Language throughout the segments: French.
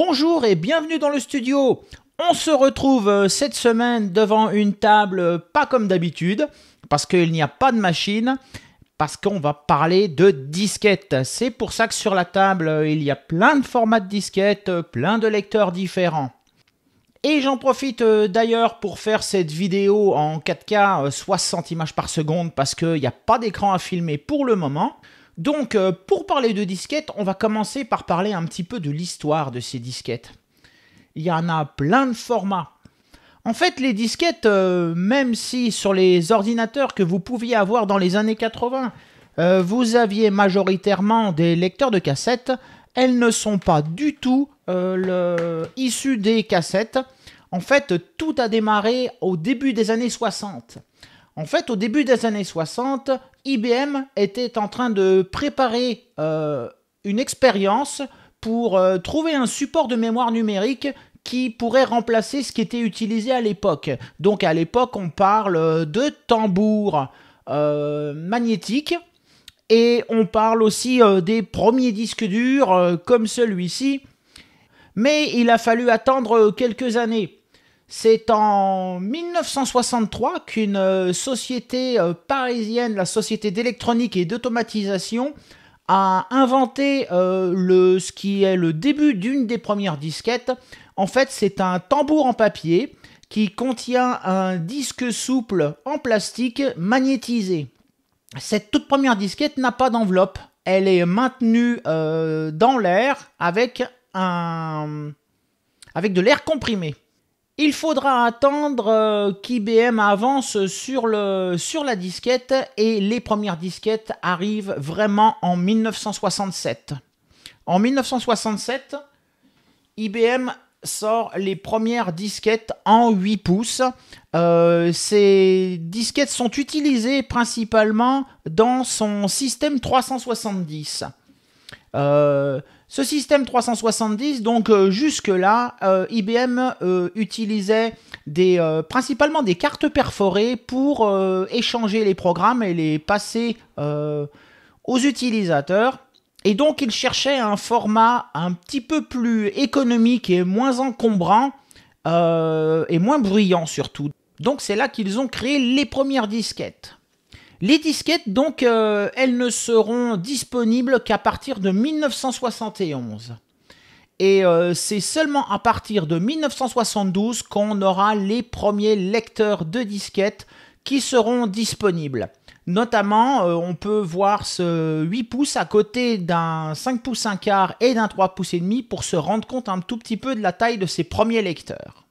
Bonjour et bienvenue dans le studio. On se retrouve cette semaine devant une table pas comme d'habitude, parce qu'il n'y a pas de machine, parce qu'on va parler de disquettes. C'est pour ça que sur la table, il y a plein de formats de disquettes, plein de lecteurs différents. Et j'en profite d'ailleurs pour faire cette vidéo en 4K 60 images par seconde, parce qu'il n'y a pas d'écran à filmer pour le moment. Donc, pour parler de disquettes, on va commencer par parler un petit peu de l'histoire de ces disquettes. Il y en a plein de formats. En fait, les disquettes, même si sur les ordinateurs que vous pouviez avoir dans les années 80, vous aviez majoritairement des lecteurs de cassettes, elles ne sont pas du tout issues des cassettes. En fait, tout a démarré au début des années 60. En fait, au début des années 60, IBM était en train de préparer une expérience pour trouver un support de mémoire numérique qui pourrait remplacer ce qui était utilisé à l'époque. Donc à l'époque, on parle de tambours magnétiques et on parle aussi des premiers disques durs comme celui-ci. Mais il a fallu attendre quelques années. C'est en 1963 qu'une société parisienne, la Société d'électronique et d'automatisation, a inventé ce qui est le début d'une des premières disquettes. En fait, c'est un tambour en papier qui contient un disque souple en plastique magnétisé. Cette toute première disquette n'a pas d'enveloppe. Elle est maintenue dans l'air avec de l'air comprimé. Il faudra attendre qu'IBM avance sur la disquette et les premières disquettes arrivent vraiment en 1967. En 1967, IBM sort les premières disquettes en 8 pouces. Ces disquettes sont utilisées principalement dans son système 370. Ce système 370, donc jusque-là, IBM utilisait principalement des cartes perforées pour échanger les programmes et les passer aux utilisateurs. Et donc, ils cherchaient un format un petit peu plus économique et moins encombrant et moins bruyant surtout. Donc, c'est là qu'ils ont créé les premières disquettes. Les disquettes, donc, elles ne seront disponibles qu'à partir de 1971. Et c'est seulement à partir de 1972 qu'on aura les premiers lecteurs de disquettes qui seront disponibles. Notamment, on peut voir ce 8 pouces à côté d'un 5 pouces 1 quart et d'un 3 pouces et demi pour se rendre compte un tout petit peu de la taille de ces premiers lecteurs.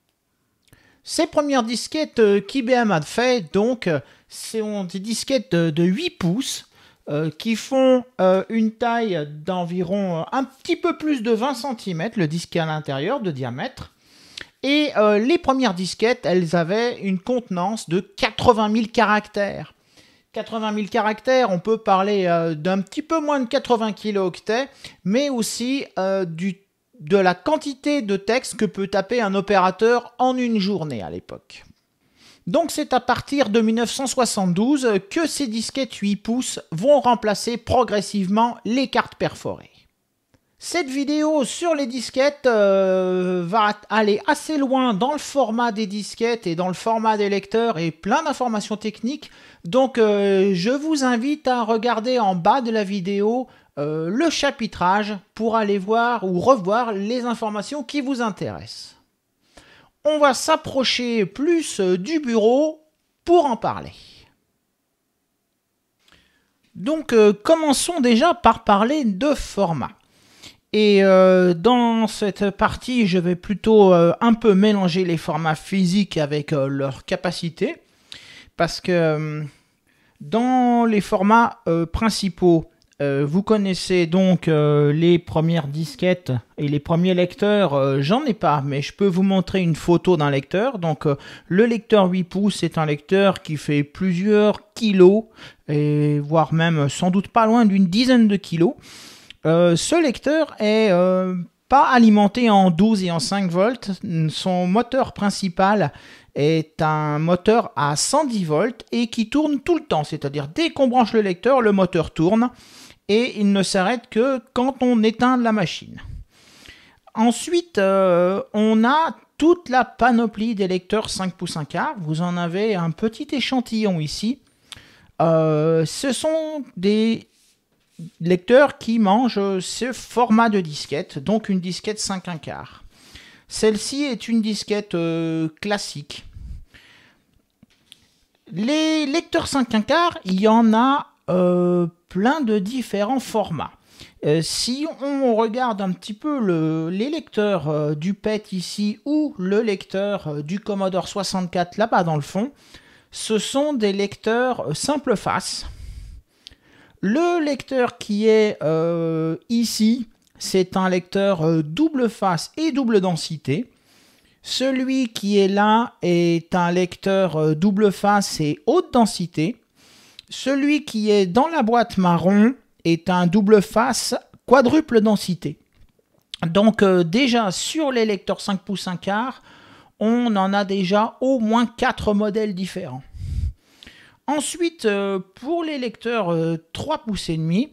Ces premières disquettes qu'IBM a fait, donc, sont des disquettes de 8 pouces qui font une taille d'environ un petit peu plus de 20 cm, le disque à l'intérieur de diamètre. Et les premières disquettes, elles avaient une contenance de 80 000 caractères. 80 000 caractères, on peut parler d'un petit peu moins de 80 kilooctets, mais aussi de la quantité de texte que peut taper un opérateur en une journée à l'époque. Donc c'est à partir de 1972 que ces disquettes 8 pouces vont remplacer progressivement les cartes perforées. Cette vidéo sur les disquettes va aller assez loin dans le format des disquettes et dans le format des lecteurs et plein d'informations techniques. Donc je vous invite à regarder en bas de la vidéo le chapitrage pour aller voir ou revoir les informations qui vous intéressent. On va s'approcher plus du bureau pour en parler. Donc commençons déjà par parler de format. Et dans cette partie, je vais plutôt un peu mélanger les formats physiques avec leur capacité. Parce que dans les formats principaux, vous connaissez donc les premières disquettes et les premiers lecteurs. J'en ai pas, mais je peux vous montrer une photo d'un lecteur. Donc le lecteur 8 pouces est un lecteur qui fait plusieurs kilos, et voire même sans doute pas loin d'une dizaine de kilos. Ce lecteur est pas alimenté en 12 et en 5 volts. Son moteur principal est un moteur à 110 volts et qui tourne tout le temps. C'est-à-dire dès qu'on branche le lecteur, le moteur tourne et il ne s'arrête que quand on éteint la machine. Ensuite, on a toute la panoplie des lecteurs 5 pouces 1/4. Vous en avez un petit échantillon ici. Ce sont des lecteurs qui mangent ce format de disquette, donc une disquette 5 1/4. Celle-ci est une disquette classique. Les lecteurs 5 1/4, il y en a plein de différents formats. Si on regarde un petit peu les lecteurs du PET ici ou le lecteur du Commodore 64 là-bas dans le fond, ce sont des lecteurs simple face. Le lecteur qui est ici, c'est un lecteur double face et double densité. Celui qui est là est un lecteur double face et haute densité. Celui qui est dans la boîte marron est un double face quadruple densité. Donc déjà sur les lecteurs 5 pouces 1/4, on en a déjà au moins 4 modèles différents. Ensuite, pour les lecteurs 3 pouces et demi,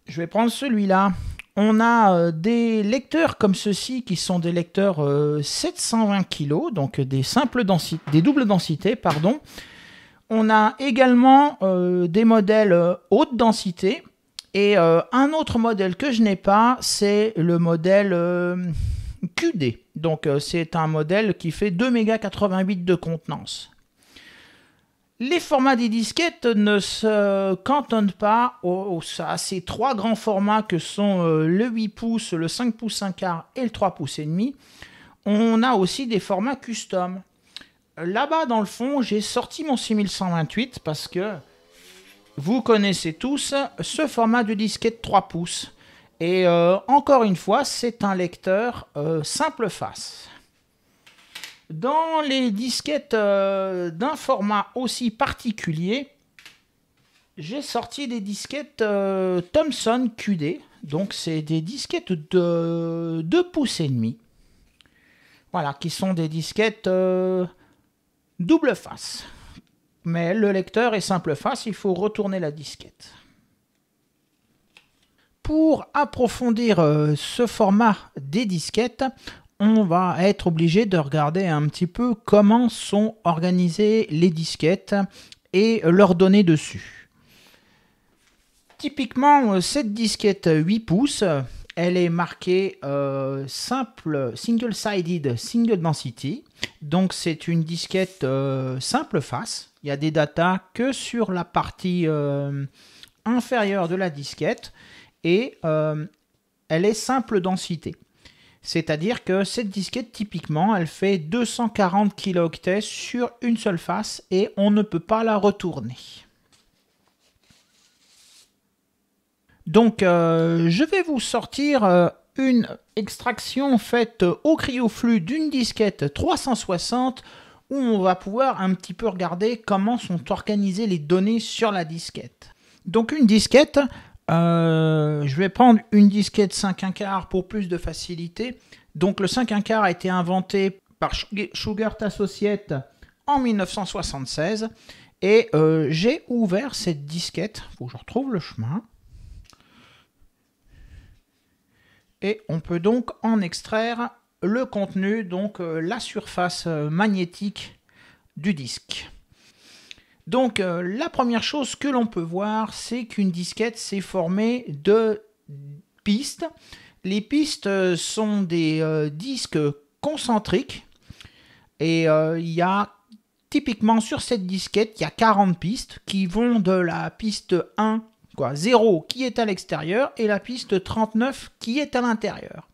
je vais prendre celui-là. On a des lecteurs comme ceux-ci qui sont des lecteurs 720 kg, donc des doubles densités, pardon. On a également des modèles haute densité et un autre modèle que je n'ai pas, c'est le modèle QD. Donc c'est un modèle qui fait 2,88 mégas de contenance. Les formats des disquettes ne se cantonnent pas à ces 3 grands formats que sont le 8 pouces, le 5 pouces 1/4 et le 3 pouces et demi. On a aussi des formats custom. Là-bas dans le fond, j'ai sorti mon 6128 parce que vous connaissez tous ce format de disquette 3 pouces. Et encore une fois, c'est un lecteur simple face. Dans les disquettes d'un format aussi particulier, j'ai sorti des disquettes Thomson QD. Donc c'est des disquettes de 2 pouces et demi. Voilà, qui sont des disquettes double face. Mais le lecteur est simple face, il faut retourner la disquette. Pour approfondir ce format des disquettes, on va être obligé de regarder un petit peu comment sont organisées les disquettes et leurs données dessus. Typiquement, cette disquette 8 pouces, elle est marquée simple single-sided single density. Donc c'est une disquette simple face. Il y a des datas que sur la partie inférieure de la disquette et elle est simple densité. C'est-à-dire que cette disquette, typiquement, elle fait 240 kilooctets sur une seule face et on ne peut pas la retourner. Donc, je vais vous sortir une extraction faite au cryoflux d'une disquette 360 où on va pouvoir un petit peu regarder comment sont organisées les données sur la disquette. Donc, une disquette... je vais prendre une disquette 5 1/4 pour plus de facilité. Donc le 5 1/4 a été inventé par Shugart Associates en 1976 et j'ai ouvert cette disquette. Il faut que je retrouve le chemin. Et on peut donc en extraire le contenu, donc la surface magnétique du disque. Donc la première chose que l'on peut voir, c'est qu'une disquette s'est formée de pistes. Les pistes sont des disques concentriques et il y a typiquement sur cette disquette, il y a 40 pistes qui vont de la piste 1, 0 qui est à l'extérieur et la piste 39 qui est à l'intérieur.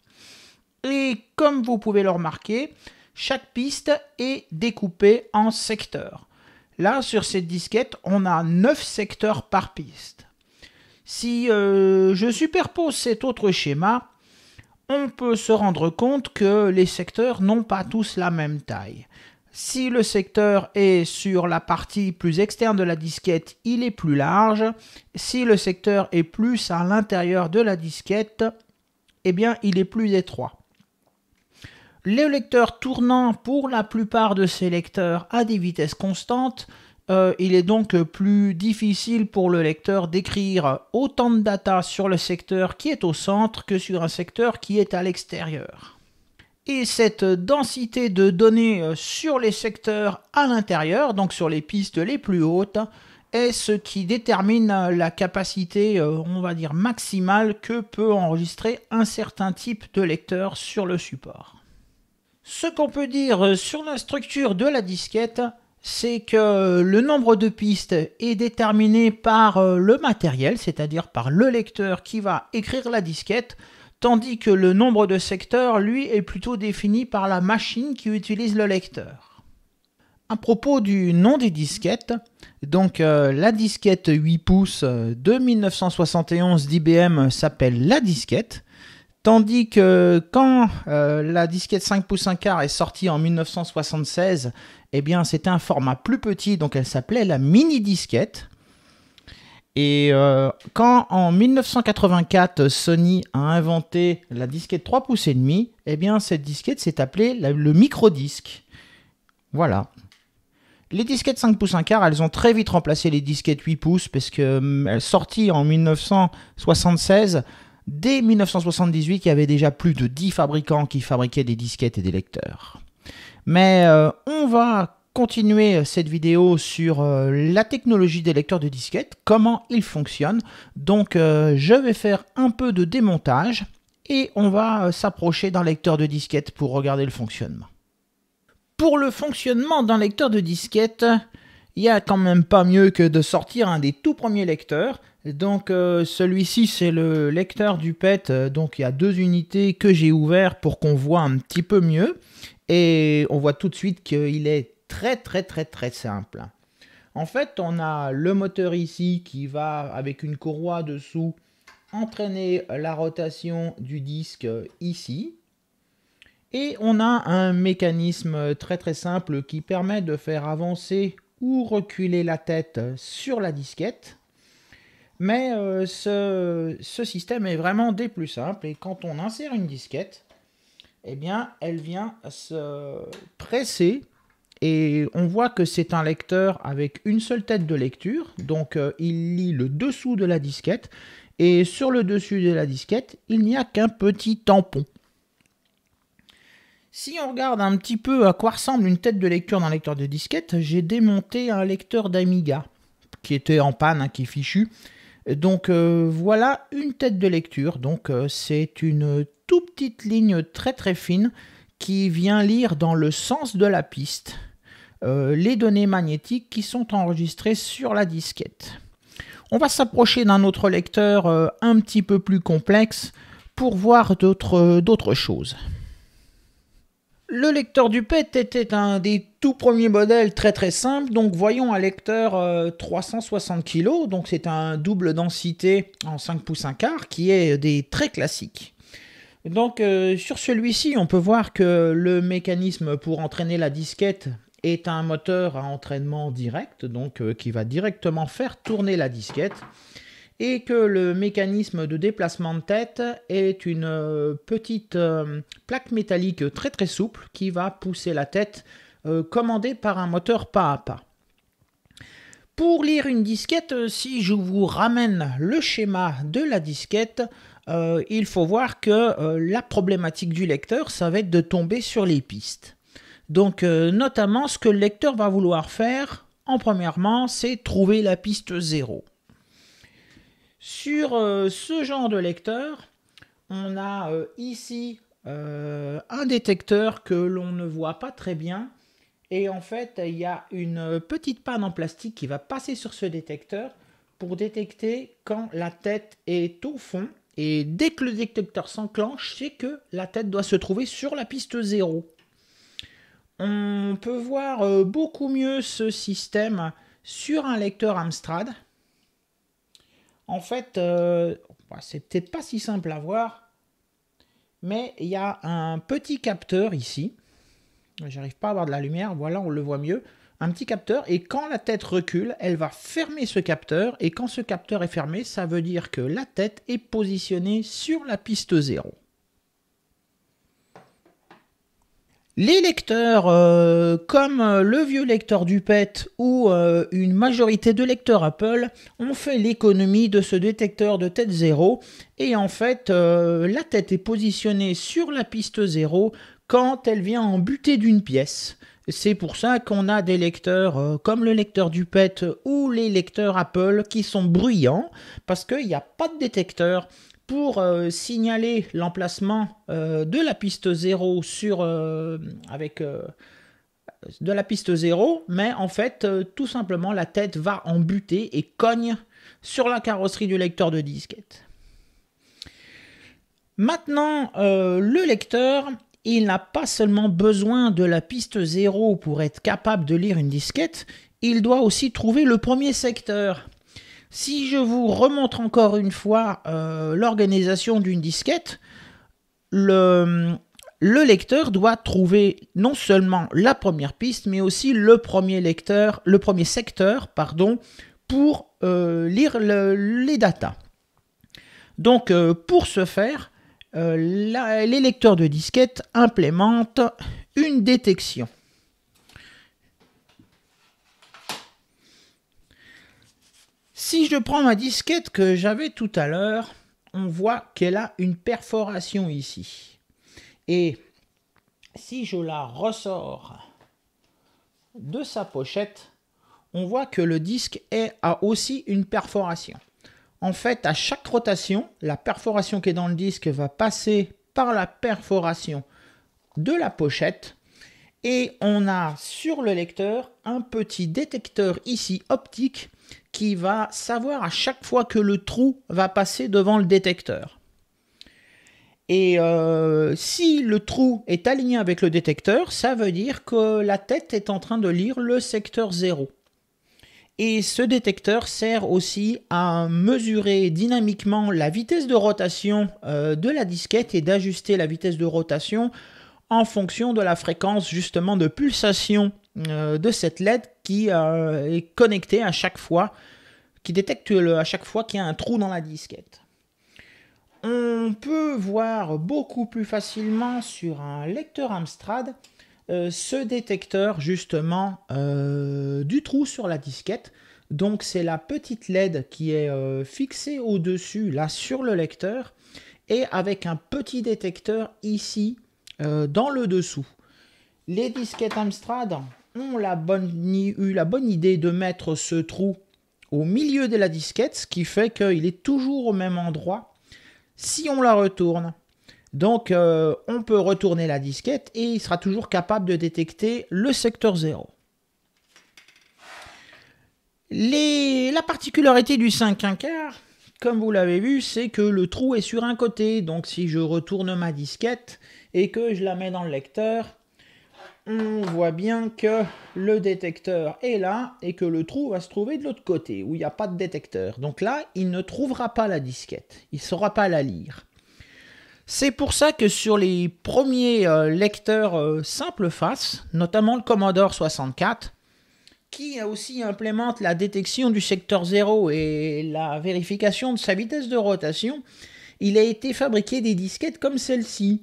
Et comme vous pouvez le remarquer, chaque piste est découpée en secteurs. Là, sur cette disquette, on a 9 secteurs par piste. Si je superpose cet autre schéma, on peut se rendre compte que les secteurs n'ont pas tous la même taille. Si le secteur est sur la partie plus externe de la disquette, il est plus large. Si le secteur est plus à l'intérieur de la disquette, eh bien, il est plus étroit. Le lecteur tournant, pour la plupart de ces lecteurs, à des vitesses constantes, il est donc plus difficile pour le lecteur d'écrire autant de data sur le secteur qui est au centre que sur un secteur qui est à l'extérieur. Et cette densité de données sur les secteurs à l'intérieur, donc sur les pistes les plus hautes, est ce qui détermine la capacité, on va dire, maximale que peut enregistrer un certain type de lecteur sur le support. Ce qu'on peut dire sur la structure de la disquette, c'est que le nombre de pistes est déterminé par le matériel, c'est-à-dire par le lecteur qui va écrire la disquette, tandis que le nombre de secteurs, lui, est plutôt défini par la machine qui utilise le lecteur. À propos du nom des disquettes, donc la disquette 8 pouces de 1971 d'IBM s'appelle la disquette, tandis que quand la disquette 5 pouces 1 quart est sortie en 1976, eh bien c'était un format plus petit, donc elle s'appelait la mini disquette. Et quand en 1984 Sony a inventé la disquette 3 pouces et demi, eh bien cette disquette s'est appelée le microdisque. Voilà. Les disquettes 5 pouces 1 quart, elles ont très vite remplacé les disquettes 8 pouces parce qu'elles sorties en 1976. Dès 1978, il y avait déjà plus de 10 fabricants qui fabriquaient des disquettes et des lecteurs. Mais on va continuer cette vidéo sur la technologie des lecteurs de disquettes, comment ils fonctionnent. Donc je vais faire un peu de démontage et on va s'approcher d'un lecteur de disquette pour regarder le fonctionnement. Pour le fonctionnement d'un lecteur de disquette, il n'y a quand même pas mieux que de sortir un des tout premiers lecteurs. Donc celui-ci c'est le lecteur du PET, donc il y a 2 unités que j'ai ouvertes pour qu'on voit un petit peu mieux. Et on voit tout de suite qu'il est très simple. En fait, on a le moteur ici qui va, avec une courroie dessous, entraîner la rotation du disque ici. Et on a un mécanisme très simple qui permet de faire avancer ou reculer la tête sur la disquette. Mais ce système est vraiment des plus simples. Et quand on insère une disquette, eh bien, elle vient se presser et on voit que c'est un lecteur avec une seule tête de lecture. Donc, il lit le dessous de la disquette et sur le dessus de la disquette, il n'y a qu'un petit tampon. Si on regarde un petit peu à quoi ressemble une tête de lecture d'un lecteur de disquette, j'ai démonté un lecteur d'Amiga qui était en panne, qui est fichu. Donc voilà une tête de lecture. Donc c'est une toute petite ligne très fine qui vient lire dans le sens de la piste les données magnétiques qui sont enregistrées sur la disquette. On va s'approcher d'un autre lecteur un petit peu plus complexe pour voir d'autres choses. Le lecteur du PET était un des tout premiers modèles très simple. Donc voyons un lecteur 360 kg, donc c'est un double densité en 5 pouces 1 quart qui est des très classiques. Donc sur celui-ci, on peut voir que le mécanisme pour entraîner la disquette est un moteur à entraînement direct, donc qui va directement faire tourner la disquette. Et que le mécanisme de déplacement de tête est une petite plaque métallique très souple qui va pousser la tête, commandée par un moteur pas à pas. Pour lire une disquette, si je vous ramène le schéma de la disquette, il faut voir que la problématique du lecteur, ça va être de tomber sur les pistes. Donc notamment, ce que le lecteur va vouloir faire, premièrement, c'est trouver la piste 0. Sur ce genre de lecteur, on a ici un détecteur que l'on ne voit pas très bien. Et en fait, il y a une petite panne en plastique qui va passer sur ce détecteur pour détecter quand la tête est au fond. Et dès que le détecteur s'enclenche, c'est que la tête doit se trouver sur la piste 0. On peut voir beaucoup mieux ce système sur un lecteur Amstrad. En fait, c'est peut-être pas si simple à voir, mais il y a un petit capteur ici. J'arrive pas à avoir de la lumière, voilà, on le voit mieux. Un petit capteur, et quand la tête recule, elle va fermer ce capteur, et quand ce capteur est fermé, ça veut dire que la tête est positionnée sur la piste 0. Les lecteurs, comme le vieux lecteur du PET ou une majorité de lecteurs Apple, ont fait l'économie de ce détecteur de tête 0 et en fait, la tête est positionnée sur la piste 0 quand elle vient en butée d'une pièce. C'est pour ça qu'on a des lecteurs comme le lecteur du PET ou les lecteurs Apple qui sont bruyants parce qu'il n'y a pas de détecteur pour signaler l'emplacement de la piste 0 avec de la piste 0, mais en fait, tout simplement, la tête va en butée et cogne sur la carrosserie du lecteur de disquette. Maintenant, le lecteur, il n'a pas seulement besoin de la piste 0 pour être capable de lire une disquette, il doit aussi trouver le premier secteur. Si je vous remontre encore une fois l'organisation d'une disquette, le lecteur doit trouver non seulement la première piste, mais aussi le premier secteur, pour lire les datas. Donc, pour ce faire, les lecteurs de disquette implémentent une détection. Si je prends ma disquette que j'avais tout à l'heure, on voit qu'elle a une perforation ici. Et si je la ressors de sa pochette, on voit que le disque a aussi une perforation. En fait, à chaque rotation, la perforation qui est dans le disque va passer par la perforation de la pochette. Et on a sur le lecteur un petit détecteur ici optique qui va savoir à chaque fois que le trou va passer devant le détecteur. Et si le trou est aligné avec le détecteur, ça veut dire que la tête est en train de lire le secteur 0. Et ce détecteur sert aussi à mesurer dynamiquement la vitesse de rotation de la disquette et d'ajuster la vitesse de rotation en fonction de la fréquence justement de pulsation de cette LED qui est connectée à chaque fois, qui détecte à chaque fois qu'il y a un trou dans la disquette. On peut voir beaucoup plus facilement sur un lecteur Amstrad ce détecteur justement du trou sur la disquette. Donc c'est la petite LED qui est fixée au-dessus là sur le lecteur et avec un petit détecteur ici dans le dessous. Les disquettes Amstrad ont eu la bonne idée de mettre ce trou au milieu de la disquette, ce qui fait qu'il est toujours au même endroit si on la retourne. Donc on peut retourner la disquette et il sera toujours capable de détecter le secteur 0. La particularité du 5/1/4, comme vous l'avez vu, c'est que le trou est sur un côté. Donc si je retourne ma disquette et que je la mets dans le lecteur, on voit bien que le détecteur est là et que le trou va se trouver de l'autre côté où il n'y a pas de détecteur. Donc là, il ne trouvera pas la disquette. Il ne saura pas la lire. C'est pour ça que sur les premiers lecteurs simple face, notamment le Commodore 64, qui aussi implémente la détection du secteur 0 et la vérification de sa vitesse de rotation, il a été fabriqué des disquettes comme celle-ci.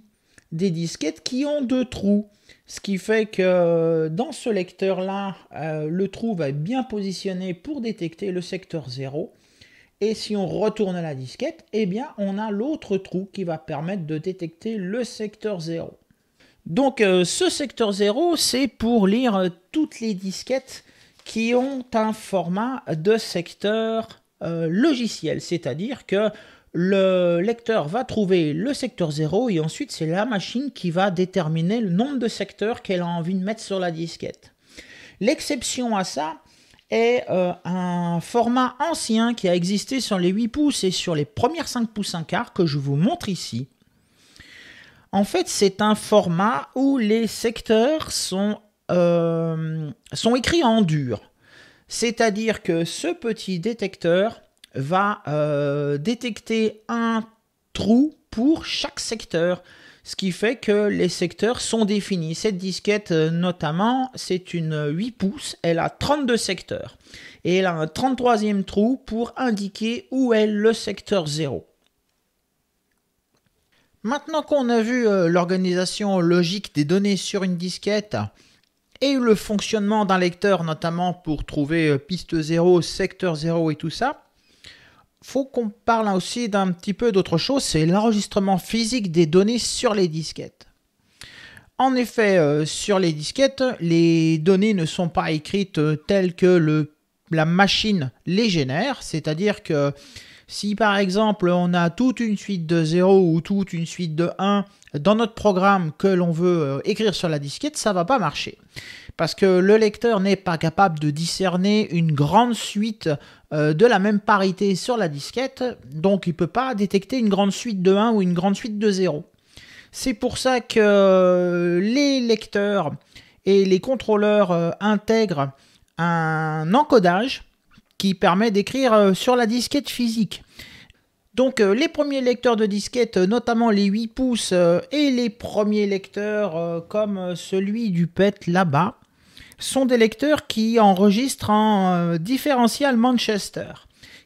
Des disquettes qui ont 2 trous. Ce qui fait que dans ce lecteur-là, le trou va être bien positionné pour détecter le secteur 0. Et si on retourne la disquette, eh bien on a l'autre trou qui va permettre de détecter le secteur 0. Donc ce secteur 0, c'est pour lire toutes les disquettes qui ont un format de secteur logiciel. C'est-à-dire que le lecteur va trouver le secteur 0 et ensuite c'est la machine qui va déterminer le nombre de secteurs qu'elle a envie de mettre sur la disquette. L'exception à ça est un format ancien qui a existé sur les 8 pouces et sur les premières 5 pouces 1/4 que je vous montre ici. En fait, c'est un format où les secteurs sont écrits en dur. C'est-à-dire que ce petit détecteur va détecter un trou pour chaque secteur, ce qui fait que les secteurs sont définis. Cette disquette notamment, c'est une 8 pouces, elle a 32 secteurs et elle a un 33e trou pour indiquer où est le secteur 0. Maintenant qu'on a vu l'organisation logique des données sur une disquette et le fonctionnement d'un lecteur, notamment pour trouver piste 0, secteur 0 et tout ça, faut qu'on parle aussi d'un petit peu d'autre chose, c'est l'enregistrement physique des données sur les disquettes. En effet, sur les disquettes, les données ne sont pas écrites telles que la machine les génère, c'est-à-dire que si par exemple on a toute une suite de 0 ou toute une suite de 1 dans notre programme que l'on veut écrire sur la disquette, ça ne va pas marcher. Parce que le lecteur n'est pas capable de discerner une grande suite de la même parité sur la disquette, donc il ne peut pas détecter une grande suite de 1 ou une grande suite de 0. C'est pour ça que les lecteurs et les contrôleurs intègrent un encodage qui permet d'écrire sur la disquette physique. Donc les premiers lecteurs de disquettes, notamment les 8 pouces et les premiers lecteurs comme celui du PET là-bas, sont des lecteurs qui enregistrent en différentiel Manchester,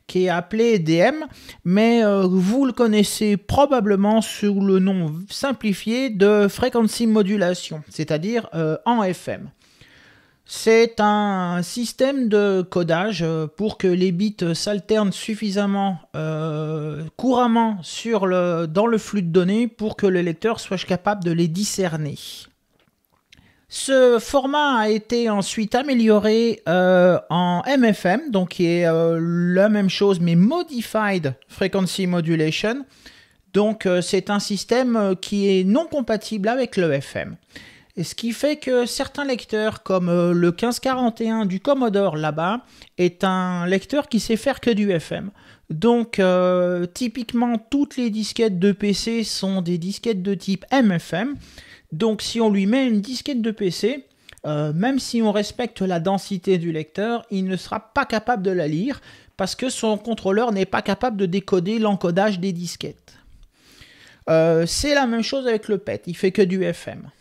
qui est appelé DM, mais vous le connaissez probablement sous le nom simplifié de frequency modulation, c'est-à-dire en FM. C'est un système de codage pour que les bits s'alternent suffisamment couramment dans le flux de données pour que le lecteur soit capable de les discerner. Ce format a été ensuite amélioré en MFM, donc qui est la même chose mais Modified Frequency Modulation. Donc c'est un système qui est non compatible avec le FM. Et ce qui fait que certains lecteurs, comme le 1541 du Commodore là-bas, est un lecteur qui sait faire que du FM. Donc typiquement toutes les disquettes de PC sont des disquettes de type MFM. Donc si on lui met une disquette de PC, même si on respecte la densité du lecteur, il ne sera pas capable de la lire parce que son contrôleur n'est pas capable de décoder l'encodage des disquettes. C'est la même chose avec le PET, il fait que du FM.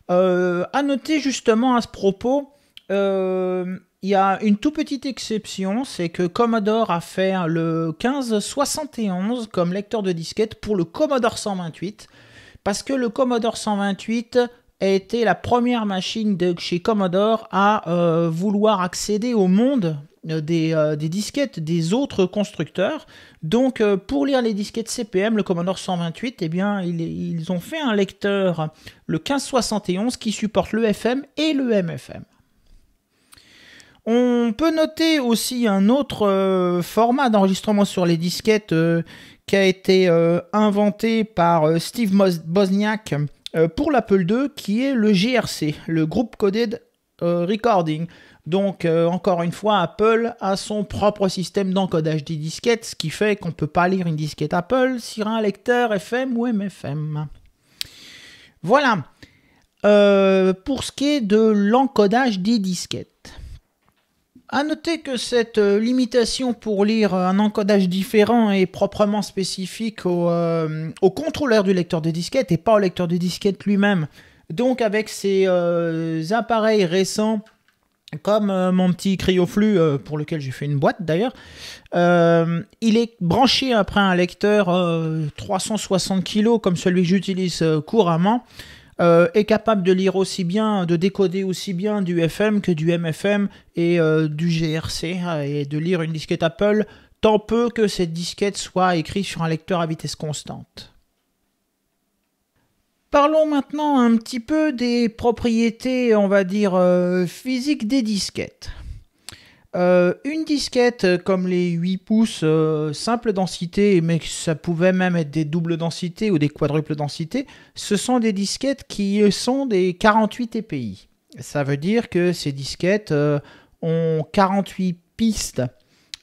À noter justement à ce propos, il y a une toute petite exception, c'est que Commodore a fait le 1571 comme lecteur de disquette pour le Commodore 128, parce que le Commodore 128 a été la première machine de chez Commodore à vouloir accéder au monde des disquettes des autres constructeurs. Donc pour lire les disquettes CPM, le Commodore 128, eh bien, ils ont fait un lecteur, le 1571, qui supporte le FM et le MFM. On peut noter aussi un autre format d'enregistrement sur les disquettes qui a été inventé par Steve Wozniak pour l'Apple II, qui est le GRC, le Group Coded Recording. Donc, encore une fois, Apple a son propre système d'encodage des disquettes, ce qui fait qu'on ne peut pas lire une disquette Apple sur un lecteur FM ou MFM. Voilà, pour ce qui est de l'encodage des disquettes. A noter que cette limitation pour lire un encodage différent est proprement spécifique au contrôleur du lecteur de disquette et pas au lecteur de disquette lui-même. Donc avec ces appareils récents, comme mon petit CryoFlux pour lequel j'ai fait une boîte d'ailleurs, il est branché après un lecteur 360 kg comme celui que j'utilise couramment, est capable de lire aussi bien, de décoder aussi bien du FM que du MFM et du GRC, et de lire une disquette Apple tant peu que cette disquette soit écrite sur un lecteur à vitesse constante. Parlons maintenant un petit peu des propriétés, on va dire, physiques des disquettes. Une disquette comme les 8 pouces simple densité, mais ça pouvait même être des doubles densités ou des quadruples densités, ce sont des disquettes qui sont des 48 EPI. Ça veut dire que ces disquettes ont 48 pistes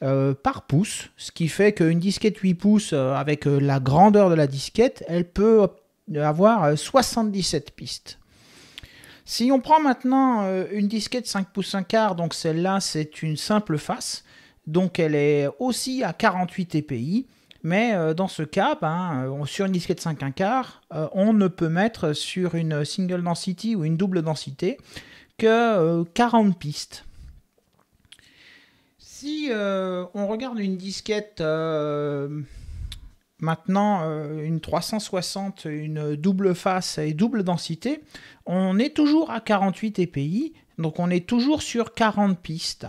par pouce, ce qui fait qu'une disquette 8 pouces avec la grandeur de la disquette, elle peut avoir 77 pistes. Si on prend maintenant une disquette 5 pouces 1 quart, donc celle-là c'est une simple face, donc elle est aussi à 48 EPI, mais dans ce cas, sur une disquette 5 1 quart, on ne peut mettre sur une single density ou une double densité que 40 pistes. Si on regarde une disquette maintenant une 360, une double face et double densité, on est toujours à 48 EPI, donc on est toujours sur 40 pistes.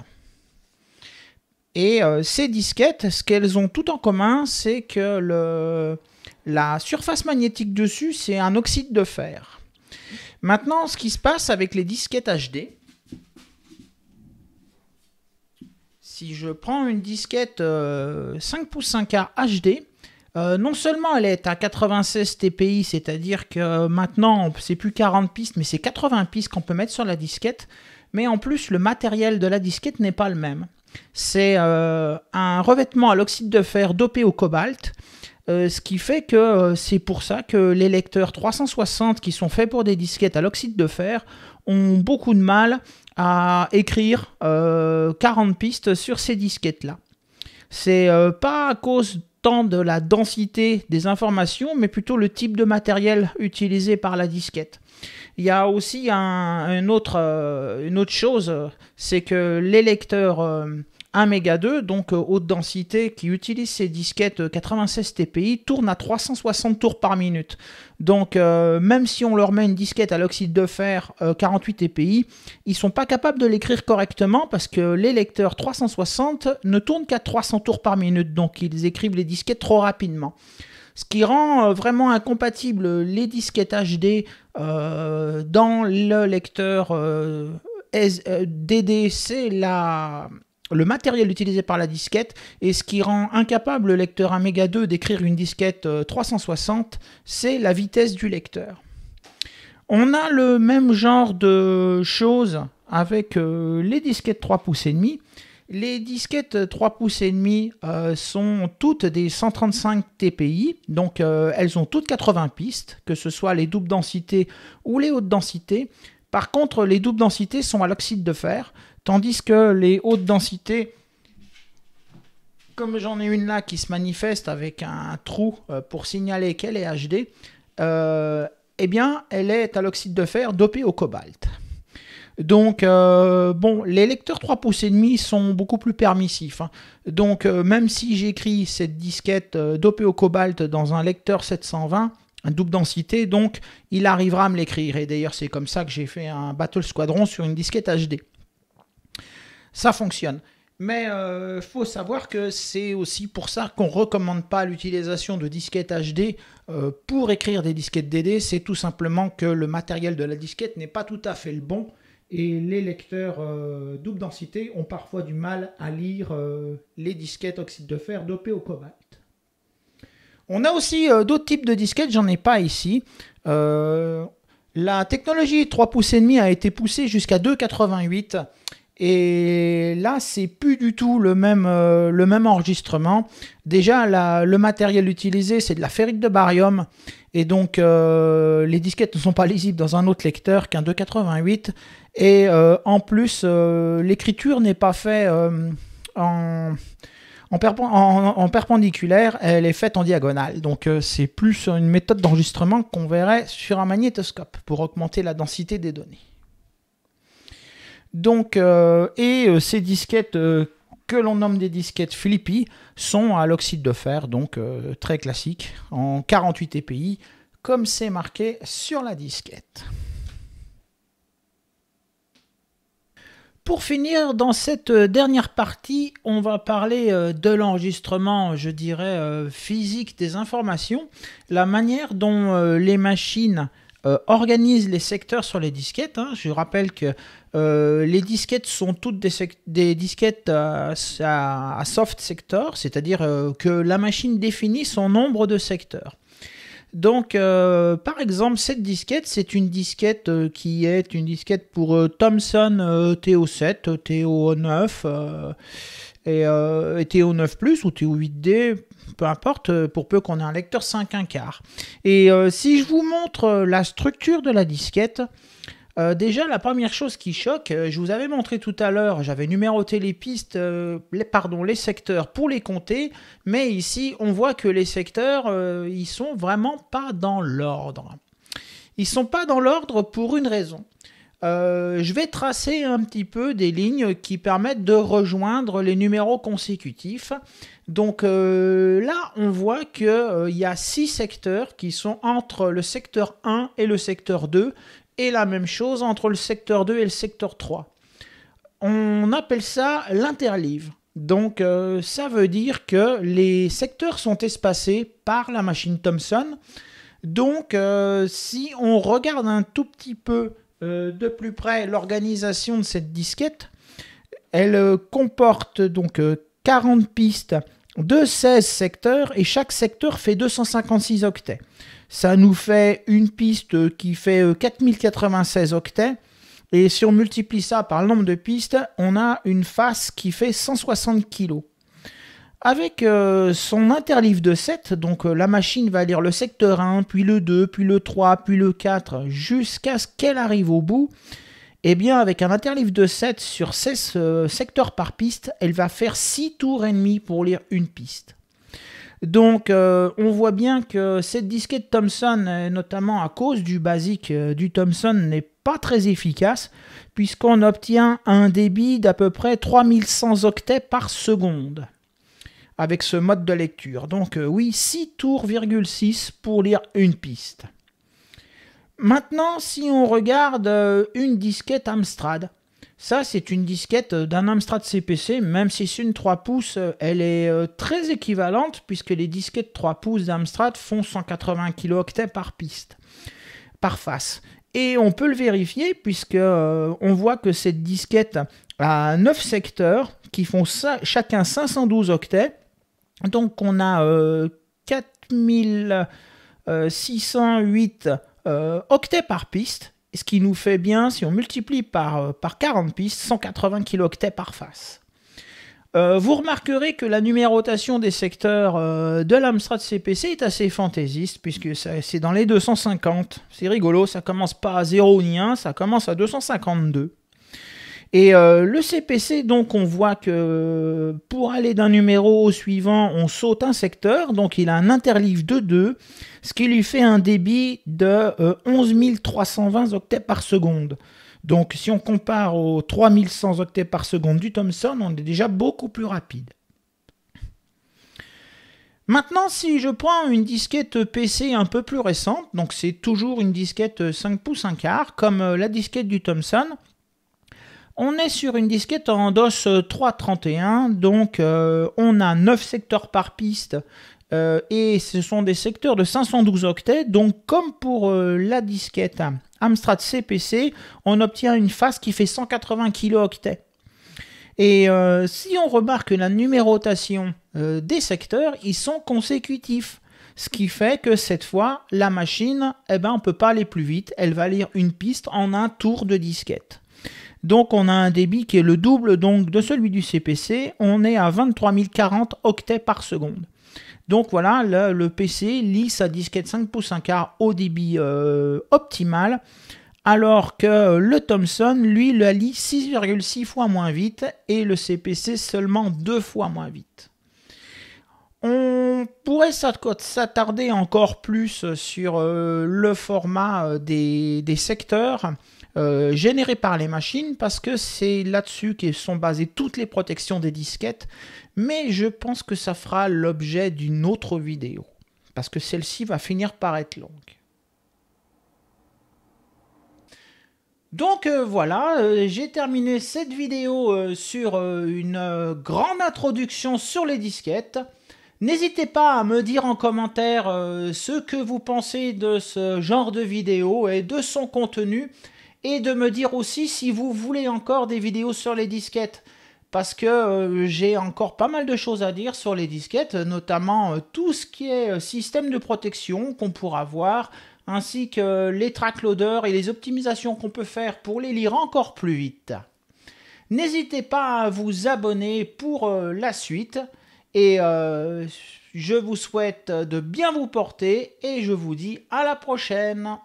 Et ces disquettes, ce qu'elles ont tout en commun, c'est que la surface magnétique dessus, c'est un oxyde de fer. Maintenant, ce qui se passe avec les disquettes HD, si je prends une disquette 5 pouces 1/4 HD, non seulement elle est à 96 TPI, c'est-à-dire que maintenant, c'est plus 40 pistes, mais c'est 80 pistes qu'on peut mettre sur la disquette, mais en plus, le matériel de la disquette n'est pas le même. C'est un revêtement à l'oxyde de fer dopé au cobalt, ce qui fait que c'est pour ça que les lecteurs 360 qui sont faits pour des disquettes à l'oxyde de fer ont beaucoup de mal à écrire 40 pistes sur ces disquettes-là. C'est pas à cause tant de la densité des informations, mais plutôt le type de matériel utilisé par la disquette. Il y a aussi une autre chose, c'est que les lecteurs 1 méga 2, donc haute densité, qui utilisent ces disquettes 96 TPI, tournent à 360 tours par minute. Donc même si on leur met une disquette à l'oxyde de fer 48 TPI, ils ne sont pas capables de l'écrire correctement parce que les lecteurs 360 ne tournent qu'à 300 tours par minute, donc ils écrivent les disquettes trop rapidement. Ce qui rend vraiment incompatible les disquettes HD dans le lecteur DD, c'est le matériel utilisé par la disquette, et ce qui rend incapable le lecteur 1 méga 2 d'écrire une disquette 360, c'est la vitesse du lecteur. On a le même genre de choses avec les disquettes 3 pouces et demi. Les disquettes 3 pouces et demi sont toutes des 135 TPI, donc elles ont toutes 80 pistes, que ce soit les doubles densités ou les hautes densités. Par contre, les doubles densités sont à l'oxyde de fer, tandis que les hautes densités, comme j'en ai une là qui se manifeste avec un trou pour signaler qu'elle est HD, eh bien, elle est à l'oxyde de fer dopé au cobalt. Donc, les lecteurs 3 pouces et demi sont beaucoup plus permissifs. Hein. Donc, même si j'écris cette disquette dopée au cobalt dans un lecteur 720, un double densité, donc il arrivera à me l'écrire. Et d'ailleurs, c'est comme ça que j'ai fait un Battle Squadron sur une disquette HD. Ça fonctionne. Mais il faut savoir que c'est aussi pour ça qu'on ne recommande pas l'utilisation de disquettes HD pour écrire des disquettes DD. C'est tout simplement que le matériel de la disquette n'est pas tout à fait le bon. Et les lecteurs double densité ont parfois du mal à lire les disquettes oxyde de fer dopées au cobalt. On a aussi d'autres types de disquettes, j'en ai pas ici. La technologie 3 pouces et demi a été poussée jusqu'à 2,88 et là c'est plus du tout le même enregistrement. Déjà le matériel utilisé c'est de la ferrite de barium et donc les disquettes ne sont pas lisibles dans un autre lecteur qu'un 2,88 et en plus l'écriture n'est pas faite en perpendiculaire, elle est faite en diagonale. Donc c'est plus une méthode d'enregistrement qu'on verrait sur un magnétoscope pour augmenter la densité des données. Donc, ces disquettes que l'on nomme des disquettes Flippy sont à l'oxyde de fer, donc très classique, en 48 TPI, comme c'est marqué sur la disquette. Pour finir, dans cette dernière partie, on va parler de l'enregistrement, je dirais, physique des informations, la manière dont les machines organisent les secteurs sur les disquettes. Hein. Je rappelle que les disquettes sont toutes des disquettes à soft sector, c'est-à-dire que la machine définit son nombre de secteurs. Donc, par exemple, cette disquette, c'est une disquette qui est une disquette pour Thomson TO7, TO9 et TO9+, ou TO8D, peu importe, pour peu qu'on ait un lecteur 5,1/4. Et si je vous montre la structure de la disquette, déjà, la première chose qui choque, je vous avais montré tout à l'heure, j'avais numéroté les pistes, les secteurs pour les compter, mais ici, on voit que les secteurs, ils sont vraiment pas dans l'ordre. Ils sont pas dans l'ordre pour une raison. je vais tracer un petit peu des lignes qui permettent de rejoindre les numéros consécutifs. Donc là, on voit qu'il y a 6 secteurs qui sont entre le secteur 1 et le secteur 2, et la même chose entre le secteur 2 et le secteur 3. On appelle ça l'interleave. Donc ça veut dire que les secteurs sont espacés par la machine Thomson. Donc si on regarde un tout petit peu de plus près l'organisation de cette disquette, elle comporte donc 40 pistes de 16 secteurs et chaque secteur fait 256 octets. Ça nous fait une piste qui fait 4096 octets. Et si on multiplie ça par le nombre de pistes, on a une face qui fait 160 kg. Avec son interleave de 7, donc la machine va lire le secteur 1, puis le 2, puis le 3, puis le 4, jusqu'à ce qu'elle arrive au bout. Et bien avec un interleave de 7 sur 16 secteurs par piste, elle va faire 6 tours et demi pour lire une piste. Donc on voit bien que cette disquette Thomson, notamment à cause du basique du Thomson, n'est pas très efficace, puisqu'on obtient un débit d'à peu près 3100 octets par seconde avec ce mode de lecture. Donc oui, 6 tours,6 pour lire une piste. Maintenant, si on regarde une disquette Amstrad, ça c'est une disquette d'un Amstrad CPC, même si c'est une 3 pouces, elle est très équivalente, puisque les disquettes 3 pouces d'Amstrad font 180 kilo-octets par piste, par face. Et on peut le vérifier, puisque on voit que cette disquette a 9 secteurs qui font chacun 512 octets. Donc on a 4608 octets par piste, ce qui nous fait bien, si on multiplie par 40 pistes, 180 kilo-octets par face. Vous remarquerez que la numérotation des secteurs de l'Amstrad CPC est assez fantaisiste, puisque c'est dans les 250. C'est rigolo, ça commence pas à 0 ni 1, ça commence à 252. Et le CPC, donc, on voit que pour aller d'un numéro au suivant, on saute un secteur. Donc, il a un interleave de 2, ce qui lui fait un débit de 11 320 octets par seconde. Donc, si on compare aux 3100 octets par seconde du Thomson, on est déjà beaucoup plus rapide. Maintenant, si je prends une disquette PC un peu plus récente, donc c'est toujours une disquette 5 pouces 1 quart, comme la disquette du Thomson, on est sur une disquette en DOS 331, donc on a 9 secteurs par piste et ce sont des secteurs de 512 octets. Donc comme pour la disquette Amstrad CPC, on obtient une face qui fait 180 kilo-octets. Et si on remarque la numérotation des secteurs, ils sont consécutifs. Ce qui fait que cette fois, la machine, on ne peut pas aller plus vite, elle va lire une piste en un tour de disquette. Donc on a un débit qui est le double donc, de celui du CPC, on est à 23 040 octets par seconde. Donc voilà, le PC lit sa disquette 5 pouces 1 quart au débit optimal, alors que le Thomson, lui, la lit 6,6 fois moins vite et le CPC seulement 2 fois moins vite. On pourrait s'attarder encore plus sur le format des secteurs générés par les machines, parce que c'est là-dessus que sont basées toutes les protections des disquettes, mais je pense que ça fera l'objet d'une autre vidéo, parce que celle-ci va finir par être longue. Donc voilà, j'ai terminé cette vidéo sur une grande introduction sur les disquettes. N'hésitez pas à me dire en commentaire ce que vous pensez de ce genre de vidéo et de son contenu, et de me dire aussi si vous voulez encore des vidéos sur les disquettes, parce que j'ai encore pas mal de choses à dire sur les disquettes, notamment tout ce qui est système de protection qu'on pourra voir, ainsi que les track loaders et les optimisations qu'on peut faire pour les lire encore plus vite. N'hésitez pas à vous abonner pour la suite, et je vous souhaite de bien vous porter, et je vous dis à la prochaine.